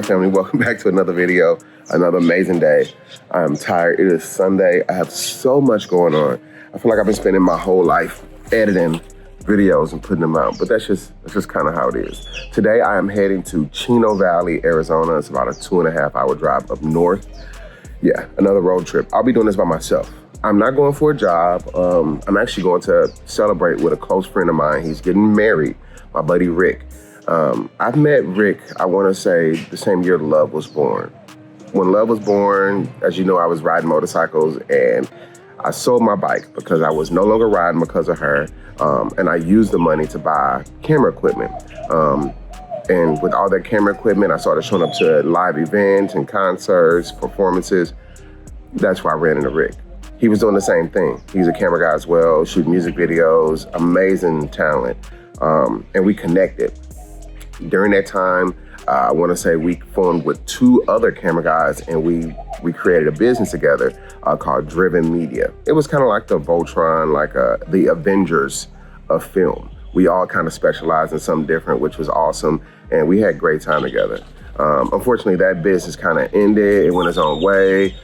family? Welcome back to another video, another amazing day. I am tired. It is Sunday. I have so much going on. I feel like I've been spending my whole life editing videos and putting them out, but that's just kind of how it is. Today I am heading to Chino Valley, Arizona. It's about a 2.5 hour drive up north. Yeah, another road trip. I'll be doing this by myself. I'm not going for a job. I'm actually going to celebrate with a close friend of mine. He's getting married, my buddy Rick. I've met Rick, I want to say, the same year Love was born. When Love was born, as you know, I was riding motorcycles and I sold my bike because I was no longer riding because of her. And I used the money to buy camera equipment. And with all that camera equipment, I started showing up to live events and concerts, performances. That's why I ran into Rick. He was doing the same thing. He's a camera guy as well, shooting music videos, amazing talent. And we connected. During that time, I want to say we formed with 2 other camera guys and we created a business together called Driven Media. It was kind of like the Voltron, like the Avengers of film. We all kind of specialized in something different, which was awesome. And we had a great time together. Unfortunately, that business kind of ended. It went its own way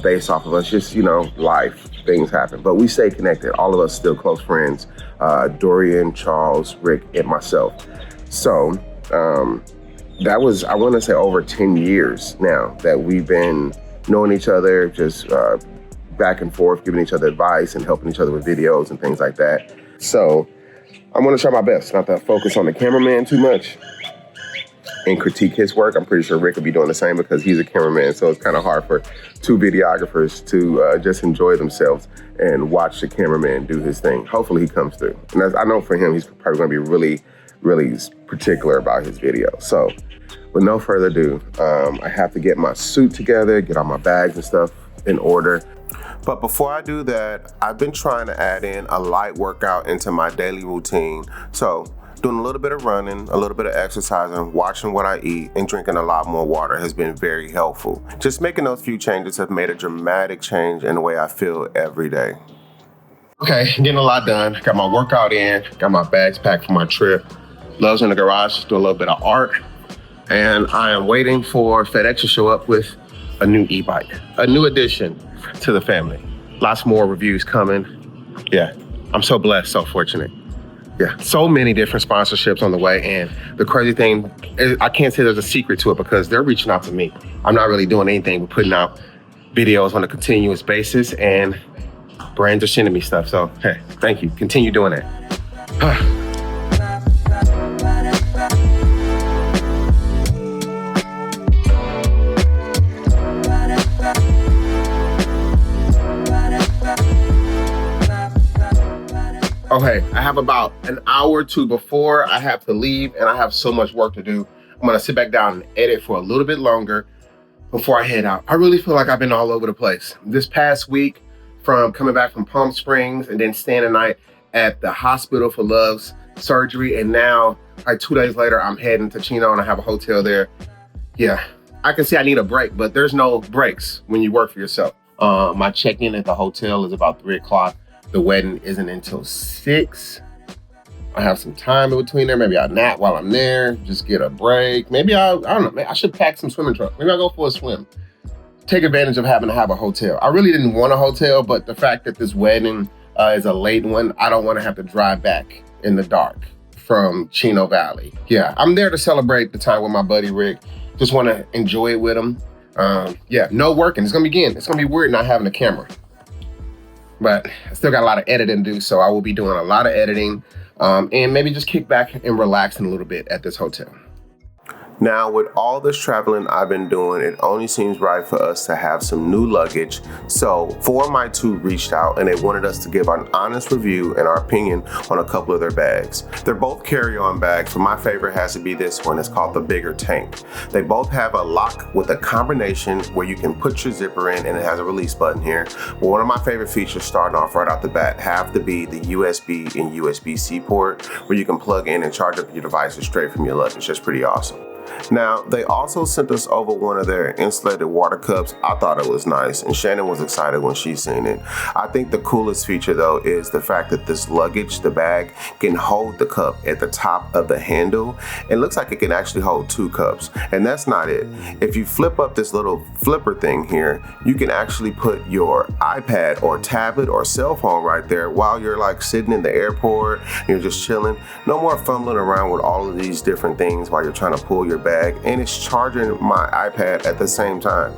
based off of us, just, you know, life, things happen. But we stay connected. All of us still close friends, Dorian, Charles, Rick, and myself. So that was, I want to say, over 10 years now that we've been knowing each other, just back and forth, giving each other advice and helping each other with videos and things like that. So I'm going to try my best not to focus on the cameraman too much and critique his work. I'm pretty sure Rick will be doing the same because he's a cameraman, so it's kind of hard for 2 videographers to just enjoy themselves and watch the cameraman do his thing. Hopefully he comes through. And I know for him, he's probably going to be really particular about his video. So with no further ado, I have to get my suit together, get all my bags and stuff in order. But before I do that, I've been trying to add in a light workout into my daily routine. So doing a little bit of running, a little bit of exercising, watching what I eat, and drinking a lot more water has been very helpful. Just making those few changes have made a dramatic change in the way I feel every day. Okay, getting a lot done. Got my workout in, got my bags packed for my trip. Love's in the garage, doing a little bit of art. And I am waiting for FedEx to show up with a new e-bike, a new addition to the family. Lots more reviews coming. Yeah, I'm so blessed, so fortunate. Yeah, so many different sponsorships on the way. And the crazy thing is, I can't say there's a secret to it because they're reaching out to me. I'm not really doing anything but putting out videos on a continuous basis, and brands are sending me stuff. So, hey, thank you. Continue doing that. Okay, I have about an hour or 2 before I have to leave, and I have so much work to do. I'm gonna sit back down and edit for a little bit longer before I head out. I really feel like I've been all over the place. This past week, from coming back from Palm Springs and then staying a night at the hospital for Love's surgery, and now, like 2 days later, I'm heading to Chino and I have a hotel there. Yeah, I can say I need a break, but there's no breaks when you work for yourself. My check-in at the hotel is about 3 o'clock. The wedding isn't until 6. I have some time in between there. Maybe I'll nap while I'm there, just get a break. Maybe I don't know, I should pack some swimming trunks. Maybe I'll go for a swim. Take advantage of having to have a hotel. I really didn't want a hotel, but the fact that this wedding is a late one, I don't want to have to drive back in the dark from Chino Valley. Yeah, I'm there to celebrate the time with my buddy Rick. Just want to enjoy it with him. Yeah, no working. It's gonna be weird not having a camera. But I still got a lot of editing to do, so I will be doing a lot of editing and maybe just kick back and relax a little bit at this hotel. Now, with all this traveling I've been doing, it only seems right for us to have some new luggage. So 4 of my 2 reached out and they wanted us to give an honest review and our opinion on a couple of their bags. They're both carry-on bags, but my favorite has to be this one. It's called the Bigger Tank. They both have a lock with a combination where you can put your zipper in, and it has a release button here. But one of my favorite features starting off right out the bat have to be the USB and USB-C port where you can plug in and charge up your devices straight from your luggage. That's pretty awesome. Now, they also sent us over one of their insulated water cups. I thought it was nice, and Shannon was excited when she seen it. I think the coolest feature though is the fact that this luggage, the bag, can hold the cup at the top of the handle. It looks like it can actually hold 2 cups, and that's not it. If you flip up this little flipper thing here, you can actually put your iPad or tablet or cell phone right there while you're like sitting in the airport, you're just chilling. No more fumbling around with all of these different things while you're trying to pull your bag, and it's charging my iPad at the same time.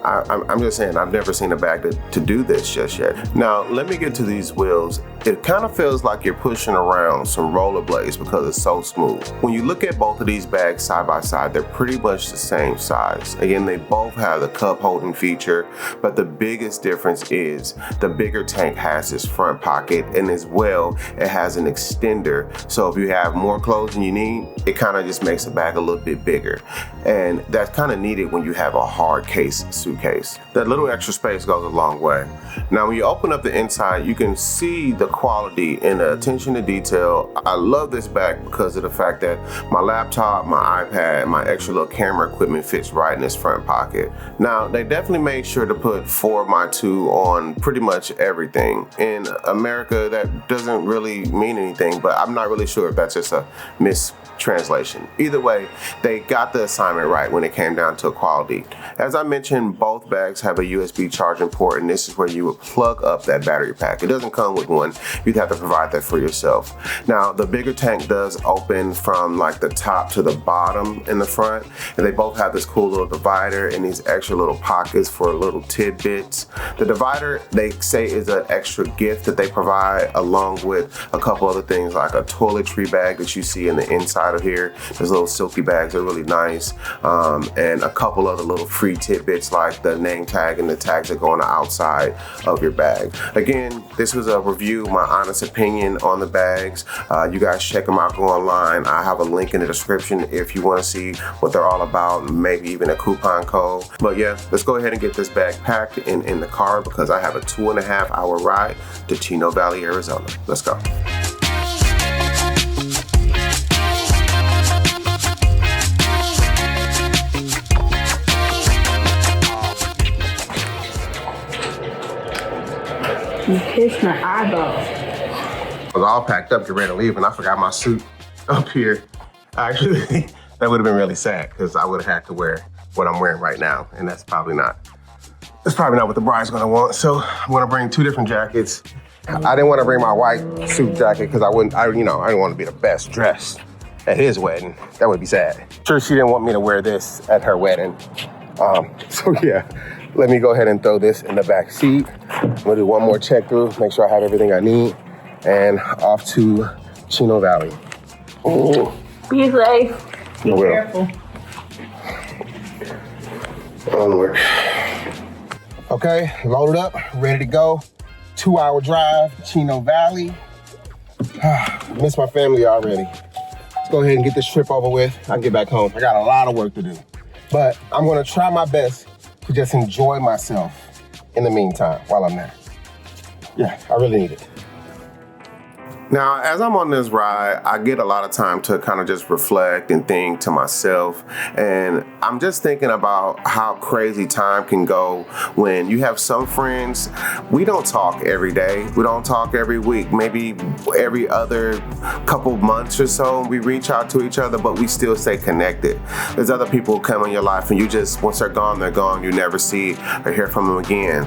I'm just saying, I've never seen a bag to do this just yet. Now, let me get to these wheels. It kind of feels like you're pushing around some rollerblades because it's so smooth. When you look at both of these bags side by side, they're pretty much the same size. Again, they both have the cup holding feature, but the biggest difference is the bigger tank has this front pocket, and as well, it has an extender. So if you have more clothes than you need, it kind of just makes the bag a little bit bigger. And that's kind of needed when you have a hard case suitcase. That little extra space goes a long way. Now, when you open up the inside, you can see the quality and the attention to detail. I love this bag because of the fact that my laptop, my iPad, my extra little camera equipment fits right in this front pocket. Now, they definitely made sure to put 4x2 on pretty much everything. In America, that doesn't really mean anything, but I'm not really sure if that's just a mistranslation. Either way, they got the assignment right when it came down to quality. As I mentioned, both bags have a USB charging port, and this is where you would plug up that battery pack. It doesn't come with one. You'd have to provide that for yourself. Now, the bigger tank does open from like the top to the bottom in the front, and they both have this cool little divider and these extra little pockets for little tidbits. The divider, they say, is an extra gift that they provide along with a couple other things like a toiletry bag that you see in the inside of here. Those little silky bags are really nice, and a couple other little free tidbits like the name tag and the tags that go on the outside of your bag. Again, this was a review, my honest opinion on the bags. You guys check them out, go online. I have a link in the description if you want to see what they're all about, maybe even a coupon code. But yeah, let's go ahead and get this bag packed in the car because I have a 2.5-hour ride to Chino Valley, Arizona. Let's go. You kissed my eyeball. I was all packed up, getting ready to leave, and I forgot my suit up here. Actually, that would have been really sad because I would have had to wear what I'm wearing right now, and that's probably not what the bride's gonna want. So I'm gonna bring 2 different jackets. I didn't want to bring my white suit jacket because I didn't want to be the best dressed at his wedding. That would be sad. Sure, she didn't want me to wear this at her wedding. So yeah. Let me go ahead and throw this in the back seat. I'm gonna do one more check through, make sure I have everything I need, and off to Chino Valley. Ooh. Be safe. Be careful. Onward. Okay, loaded up, ready to go. 2-hour drive, Chino Valley. Miss my family already. Let's go ahead and get this trip over with. I'll get back home. I got a lot of work to do, but I'm gonna try my best to just enjoy myself in the meantime while I'm there. Yeah, I really need it. Now, as I'm on this ride, I get a lot of time to kind of just reflect and think to myself. And I'm just thinking about how crazy time can go when you have some friends. We don't talk every day. We don't talk every week, maybe every other couple months or so. We reach out to each other, but we still stay connected. There's other people who come in your life and you just, once they're gone, they're gone. You never see or hear from them again.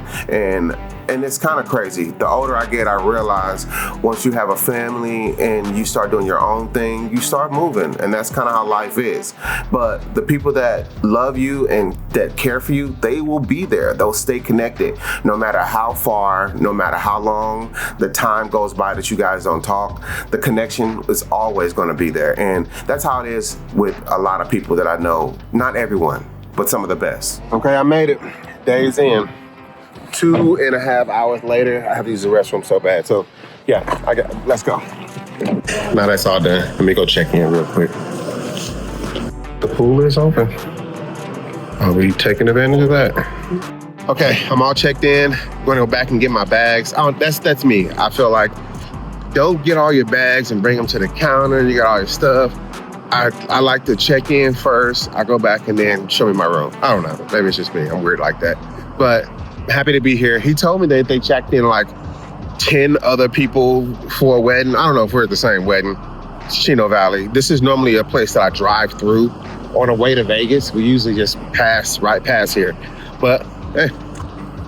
And it's kind of crazy. The older I get, I realize once you have a family and you start doing your own thing, you start moving, and that's kind of how life is. But the people that love you and that care for you, they will be there. They'll stay connected no matter how far, no matter how long the time goes by that you guys don't talk. The connection is always going to be there, and that's how it is with a lot of people that I know. Not everyone, but some of the best. Okay, I made it. Days in. 2.5 hours later, I have to use the restroom so bad. So yeah, let's go. Now that's all done, let me go check in real quick. The pool is open. Are we taking advantage of that? Okay, I'm all checked in. I'm gonna go back and get my bags. That's me. I feel like don't get all your bags and bring them to the counter. You got all your stuff. I like to check in first. I go back and then show me my room. I don't know. Maybe it's just me. I'm weird like that. But happy to be here. He told me that they checked in like 10 other people for a wedding. I don't know if we're at the same wedding. It's Chino Valley. This is normally a place that I drive through on the way to Vegas. We usually just pass right past here. But hey,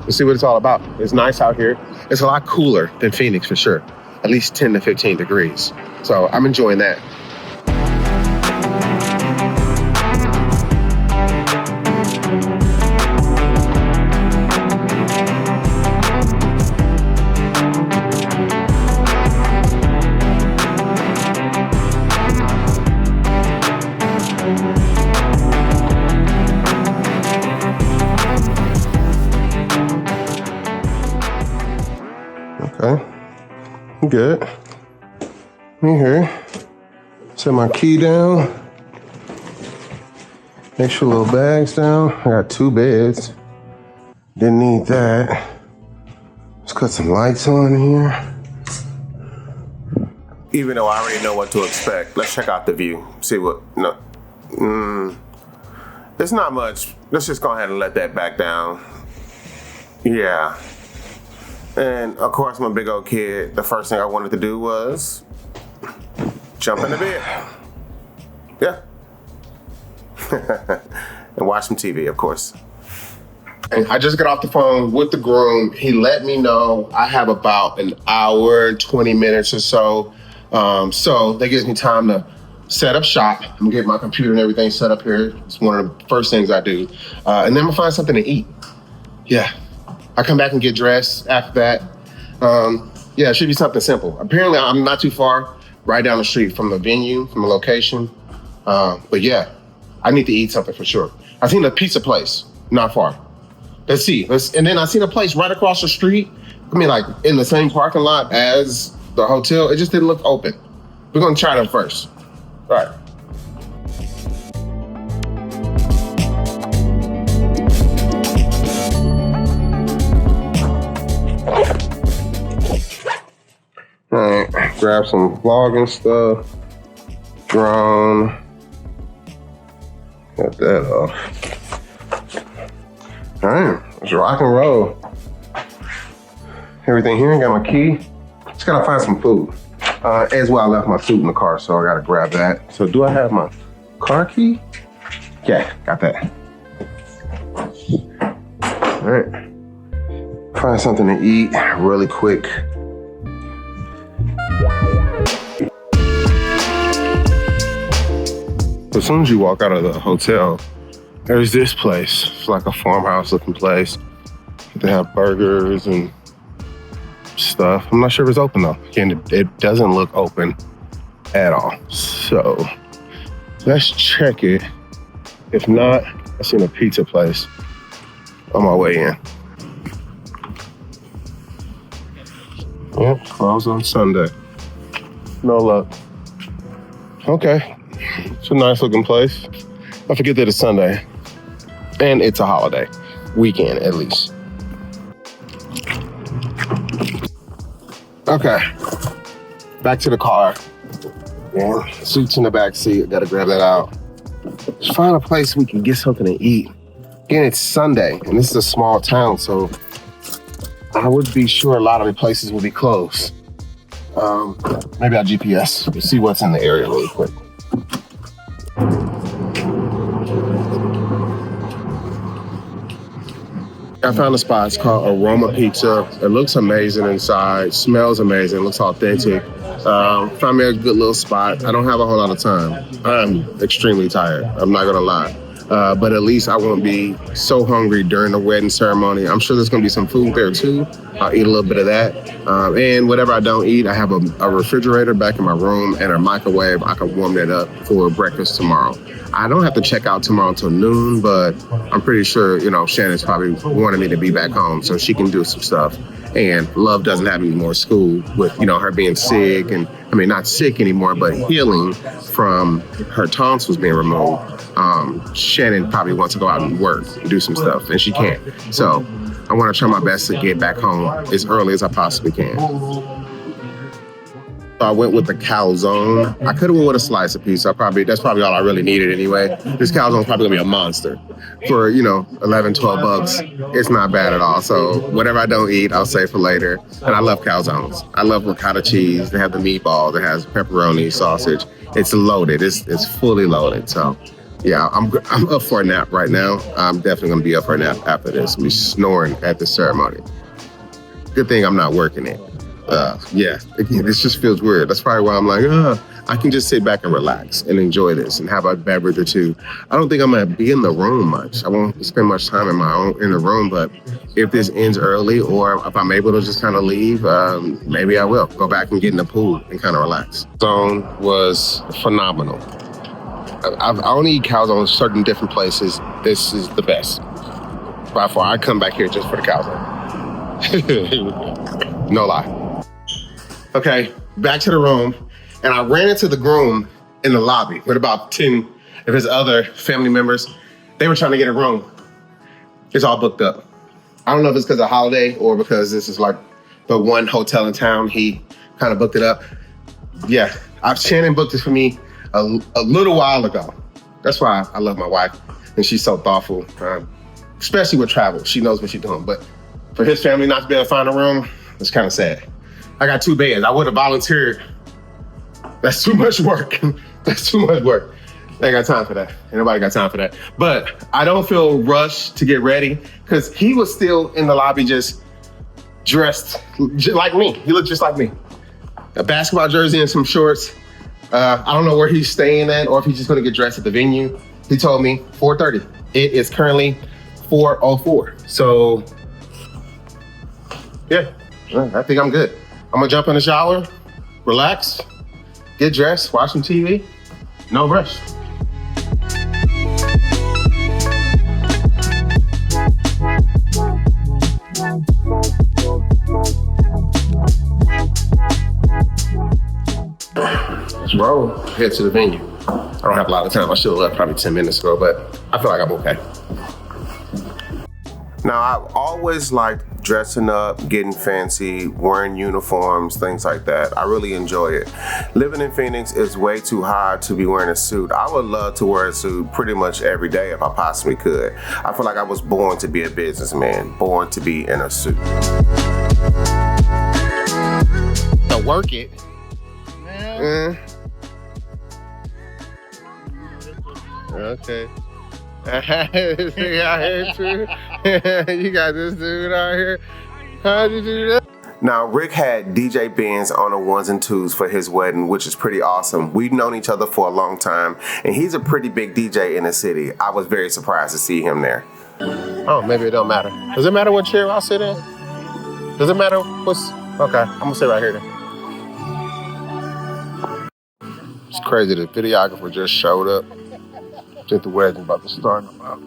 let's see what it's all about. It's nice out here. It's a lot cooler than Phoenix for sure. At least 10 to 15 degrees. So I'm enjoying that. Okay, I'm good. Me here. Set my key down. Extra little bags down. I got 2 beds. Didn't need that. Let's cut some lights on here. Even though I already know what to expect, let's check out the view. See what, there's not much. Let's just go ahead and let that back down. Yeah. And of course, I'm a big old kid. The first thing I wanted to do was jump in the bed. Yeah. And watch some TV, of course. And I just got off the phone with the groom. He let me know I have about an hour, 20 minutes or so. So that gives me time to set up shop. I'm gonna get my computer and everything set up here. It's one of the first things I do. And then I'm gonna find something to eat. Yeah. I come back and get dressed after that. Yeah, it should be something simple. Apparently, I'm not too far, right down the street from the venue, from the location. But yeah, I need to eat something for sure. I seen a pizza place, not far. Let's see. And then I seen a place right across the street. I mean, like in the same parking lot as the hotel. It just didn't look open. We're gonna try them first. All right. All right, grab some vlogging stuff. Drone. Got that off. All right, let's rock and roll. Everything here, got my key. Just gotta find some food. As well, I left my suit in the car, so I gotta grab that. So do I have my car key? Yeah, got that. All right. Find something to eat really quick. As soon as you walk out of the hotel, there's this place. It's like a farmhouse looking place. They have burgers and stuff. I'm not sure if it's open though. Again, it doesn't look open at all. So let's check it. If not, I seen a pizza place on my way in. Yep, closed on Sunday. No luck. Okay, it's a nice looking place. I forget that it's Sunday and it's a holiday weekend at least. Okay, back to the car. Yeah, suit's in the back seat. Gotta grab that out. Let's find a place we can get something to eat. Again, it's Sunday and this is a small town, so I would be sure a lot of the places will be closed. Maybe I'll GPS. We'll see what's in the area really quick. I found a spot. It's called Aroma Pizza. It looks amazing inside. Smells amazing. Looks authentic. Found me a good little spot. I don't have a whole lot of time. I'm extremely tired. I'm not gonna lie. But at least I won't be so hungry during the wedding ceremony. I'm sure there's gonna be some food there too. I'll eat a little bit of that. And whatever I don't eat, I have a refrigerator back in my room and a microwave. I can warm that up for breakfast tomorrow. I don't have to check out tomorrow until noon, but I'm pretty sure, Shannon's probably wanted me to be back home so she can do some stuff. And Love doesn't have any more school with, her being sick and, not sick anymore, but healing from her tonsils being removed. Shannon probably wants to go out and work and do some stuff, and she can't. So I want to try my best to get back home as early as I possibly can. So I went with the calzone. I could have went with a slice of pizza. That's probably all I really needed anyway. This calzone's probably gonna be a monster. For, 11, 12 bucks, it's not bad at all. So whatever I don't eat, I'll save for later. And I love calzones. I love ricotta cheese. They have the meatballs. It has pepperoni, sausage. It's loaded. It's fully loaded. So yeah, I'm up for a nap right now. I'm definitely gonna be up for a nap after this. We snoring at the ceremony. Good thing I'm not working it. Again, this just feels weird. That's probably why I'm like, I can just sit back and relax and enjoy this and have a beverage or two. I don't think I'm gonna be in the room much. I won't spend much time in the room, but if this ends early or if I'm able to just kind of leave, maybe I will go back and get in the pool and kind of relax. Zone was phenomenal. I only eat calzone in certain different places. This is the best. By far, I come back here just for the calzone. No lie. Okay, back to the room, and I ran into the groom in the lobby with about 10 of his other family members. They were trying to get a room. It's all booked up. I don't know if it's because of holiday or because this is like the one hotel in town. He kind of booked it up. Yeah, Shannon booked it for me a little while ago. That's why I love my wife, and she's so thoughtful, especially with travel. She knows what she's doing, but for his family not to be able to find a room, it's kind of sad. I got 2 beds. I would have volunteered. That's too much work. That's too much work. I ain't got time for that. Ain't nobody got time for that. But I don't feel rushed to get ready because he was still in the lobby just dressed like me. He looked just like me. A basketball jersey and some shorts. I don't know where he's staying at or if he's just gonna get dressed at the venue. He told me 4:30. It is currently 4:04. So yeah, I think I'm good. I'm gonna jump in the shower, relax, get dressed, watch some TV. No rush. Let's roll, head to the venue. I don't have a lot of time. I should have left probably 10 minutes ago, but I feel like I'm okay. Now, I've always liked dressing up, getting fancy, wearing uniforms, things like that. I really enjoy it. Living in Phoenix is way too hot to be wearing a suit. I would love to wear a suit pretty much every day if I possibly could. I feel like I was born to be a businessman, born to be in a suit. To work it. Okay. You got this dude out here. How'd you do that? Now, Rick had DJ Benz on the 1s and 2s for his wedding, which is pretty awesome. We've known each other for a long time, and he's a pretty big DJ in the city. I was very surprised to see him there. Oh, maybe it don't matter. Does it matter what chair I sit in? Does it matter what's... Okay, I'm gonna sit right here then. It's crazy, the videographer just showed up. Think the wedding about to start in about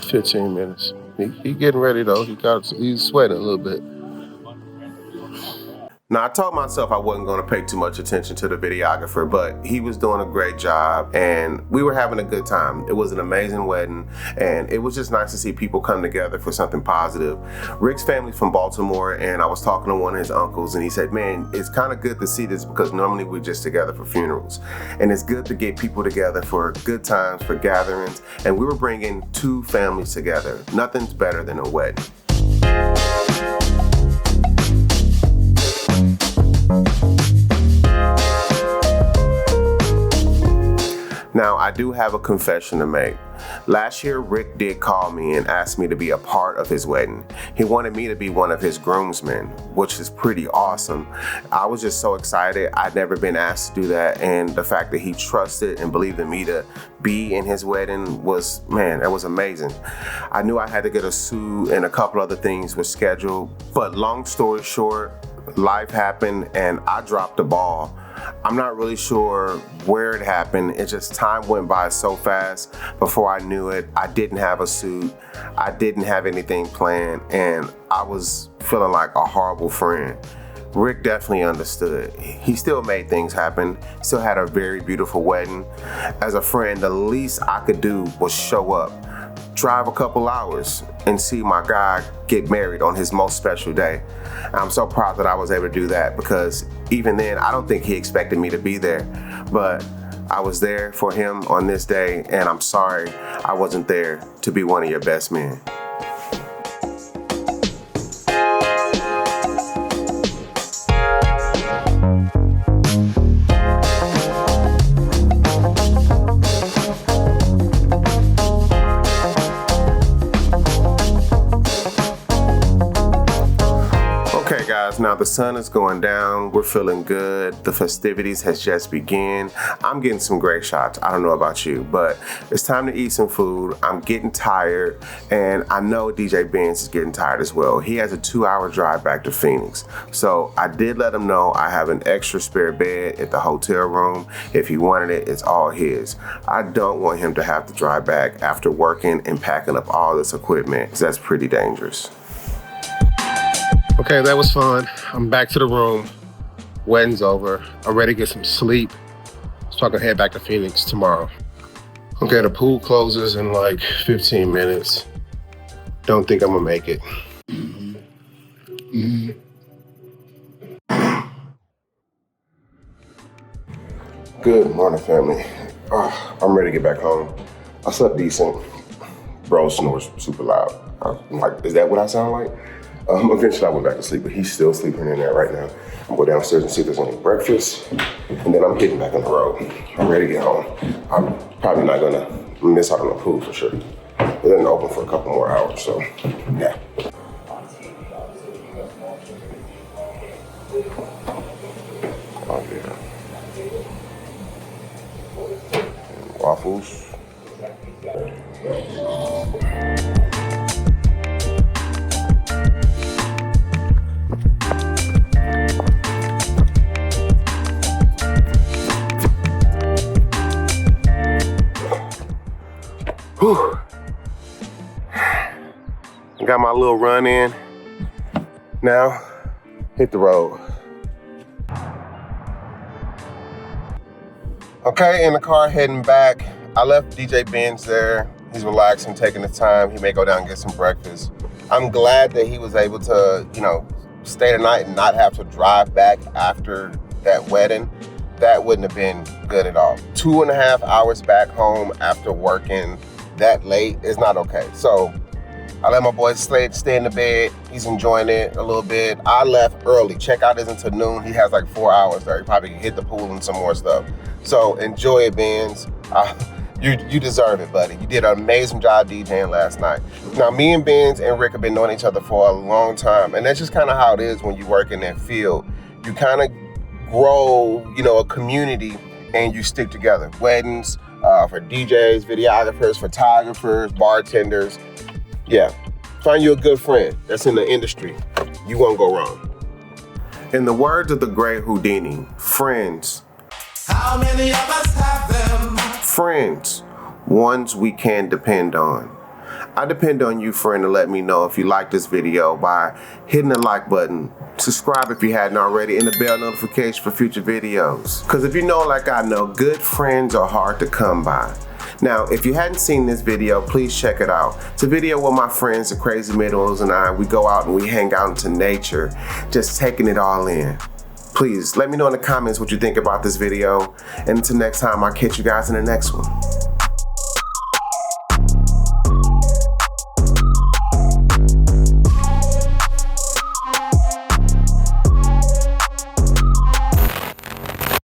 15 minutes. He getting ready though. He's sweating a little bit. Now, I told myself I wasn't going to pay too much attention to the videographer, but he was doing a great job and we were having a good time. It was an amazing wedding and it was just nice to see people come together for something positive. Rick's family's from Baltimore and I was talking to one of his uncles and he said, man, it's kind of good to see this because normally we're just together for funerals. And it's good to get people together for good times, for gatherings. And we were bringing 2 families together. Nothing's better than a wedding. Now, I do have a confession to make. Last year, Rick did call me and asked me to be a part of his wedding. He wanted me to be one of his groomsmen, which is pretty awesome. I was just so excited. I'd never been asked to do that, and the fact that he trusted and believed in me to be in his wedding was, man, that was amazing. I knew I had to get a suit and a couple other things were scheduled, but long story short, life happened and I dropped the ball. I'm not really sure where it happened. It just time went by so fast. Before I knew it, I didn't have a suit. I didn't have anything planned and I was feeling like a horrible friend. Rick definitely understood. He still made things happen. Still had a very beautiful wedding. As a friend, the least I could do was show up. drive a couple hours and see my guy get married on his most special day. I'm so proud that I was able to do that, because even then, I don't think he expected me to be there, but I was there for him on this day, and I'm sorry I wasn't there to be one of your best men. Okay guys, now the sun is going down, we're feeling good, the festivities has just begun. I'm getting some great shots, I don't know about you, but it's time to eat some food. I'm getting tired, and I know DJ Benz is getting tired as well. He has a 2-hour drive back to Phoenix. So I did let him know I have an extra spare bed at the hotel room. If he wanted it, it's all his. I don't want him to have to drive back after working and packing up all this equipment, because that's pretty dangerous. Okay, that was fun. I'm back to the room. Wedding's over. I'm ready to get some sleep, so I can head back to Phoenix tomorrow. Okay, the pool closes in like 15 minutes. Don't think I'm gonna make it. Good morning, family. I'm ready to get back home. I slept decent. Bro snores super loud. I'm like, is that what I sound like? Eventually I went back to sleep, but he's still sleeping in there right now. I'll go downstairs and see if there's any breakfast, and then I'm getting back on the road. I'm ready to get home. I'm probably not gonna miss out on the pool for sure. It doesn't open for a couple more hours, so yeah. Oh yeah. And waffles. Whew. Got my little run in. Now, hit the road. Okay, in the car heading back. I left DJ Benz there. He's relaxing, taking his time. He may go down and get some breakfast. I'm glad that he was able to, stay the night and not have to drive back after that wedding. That wouldn't have been good at all. 2.5 hours back home after working that late is not okay. So I let my boy stay in the bed. He's enjoying it a little bit. I left early. Checkout isn't until noon. He has like 4 hours there. He probably can hit the pool and some more stuff. So enjoy it, Benz. You deserve it, buddy. You did an amazing job DJing last night. Now, me and Benz and Rick have been knowing each other for a long time, and that's just kind of how it is when you work in that field. You kind of grow, a community, and you stick together. Weddings, for DJs, videographers, photographers, bartenders. Yeah, find you a good friend that's in the industry. You won't go wrong. In the words of the great Houdini, friends. How many of us have them? Friends, ones we can depend on. I depend on you, friend, to let me know if you like this video by hitting the like button, subscribe if you hadn't already, and the bell notification for future videos. Because if you know like I know, good friends are hard to come by. Now, if you hadn't seen this video, please check it out. It's a video where my friends, the Crazy Middles, and I, we go out and we hang out into nature, just taking it all in. Please, let me know in the comments what you think about this video. And until next time, I'll catch you guys in the next one.